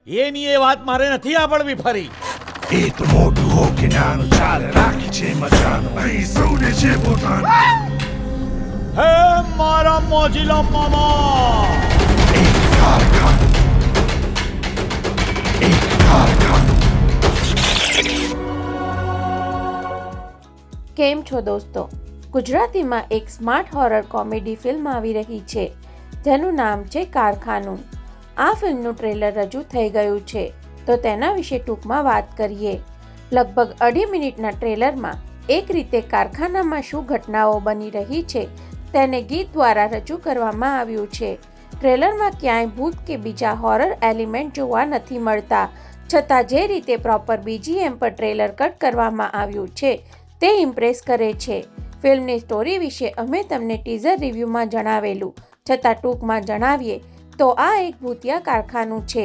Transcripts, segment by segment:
એની એ વાત મારે નથી સાંભળવી ફરી. એ તો મોટું હો કે નાનું ચાલે રાખી છે મજાનું અહીં સૌને છે પોતાનું. હે મારા મોજીલા મામા, એક કારખાનું, એક કારખાનું. કેમ છો દોસ્તો? ગુજરાતીમાં એક સ્માર્ટ હોરર કોમેડી ફિલ્મ આવી રહી છે જેનું નામ છે કારખાનું. આ ફિલ્મનું ટ્રેલર રજૂ થઈ ગયું છે તો તેના વિશે ટૂંકમાં વાત કરીએ. લગભગ 2.5 મિનિટના ટ્રેલરમાં એક રીતે કારખાનામાં શું ઘટનાઓ બની રહી છે તેને ગીત દ્વારા રજૂ કરવામાં આવ્યું છે. ટ્રેલરમાં ક્યાંય ભૂત કે બીજા હોરર એલિમેન્ટ જોવા નથી મળતા, છતાં જે રીતે પ્રોપર BGM પર ટ્રેલર કટ કરવામાં આવ્યું છે તે ઇમ્પ્રેસ કરે છે. ફિલ્મની સ્ટોરી વિશે અમે તમને ટીઝર રિવ્યૂમાં જણાવેલું, છતાં ટૂંકમાં જણાવીએ તો આ એક ભૂતિયા કારખાનું છે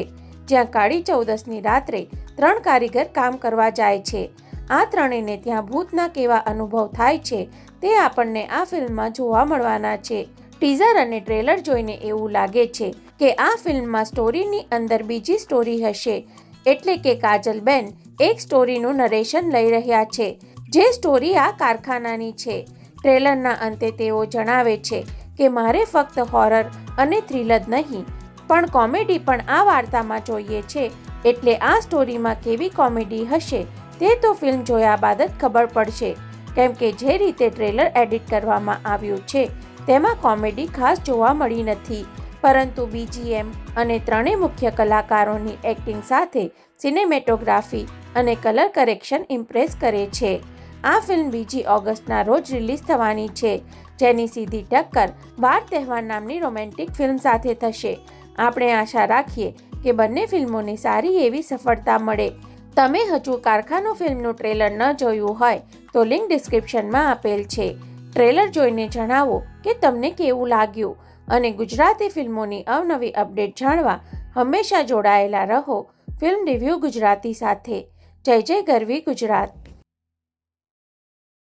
જ્યાં કાળી ચૌદસની રાત્રે 3 કારીગર કામ કરવા જાય છે. આ ત્રણેયને ત્યાં ભૂતના કેવા અનુભવ થાય છે તે આપણને આ ફિલ્મમાં જોવા મળવાના છે. ટીઝર અને ટ્રેલર જોઈને એવું લાગે છે કે આ ફિલ્મમાં સ્ટોરીની અંદર બીજી સ્ટોરી હશે, એટલે કે કાજલબેન એક સ્ટોરીનું નરેશન લઈ રહ્યા છે જે સ્ટોરી આ કારખાનાની છે. ટ્રેલરના અંતે તેઓ જણાવે છે કે મારે ફક્ત હોરર અને થ્રિલ જ નહીં પણ કોમેડી પણ આ વાર્તામાં જોઈએ છે, એટલે આ સ્ટોરીમાં કેવી કોમેડી હશે તે તો ફિલ્મ જોયા બાદ જ ખબર પડશે, કેમ કે જે રીતે ટ્રેલર એડિટ કરવામાં આવ્યું છે તેમાં કોમેડી ખાસ જોવા મળી નથી, પરંતુ BGM અને ત્રણેય મુખ્ય કલાકારોની એક્ટિંગ સાથે સિનેમેટોગ્રાફી અને કલર કરેક્શન ઇમ્પ્રેસ કરે છે. આ ફિલ્મ 2 ઓગસ્ટના રોજ રિલીઝ થવાની છે, જેની સીધી ટક્કર વાર તહેવાર નામની રોમેન્ટિક ફિલ્મ સાથે થશે. આપણે આશા રાખીએ કે બંને ફિલ્મોને સારી એવી સફળતા મળે. તમે હજુ કારખાનું ફિલ્મનું ટ્રેલર ન જોયું હોય તો લિંક ડિસ્ક્રિપ્શનમાં આપેલ છે. ટ્રેલર જોઈને જણાવો કે તમને કેવું લાગ્યું, અને ગુજરાતી ફિલ્મોની અવનવી અપડેટ જાણવા હંમેશા જોડાયેલા રહો ફિલ્મ રિવ્યૂ ગુજરાતી સાથે. જય જય ગરવી ગુજરાત.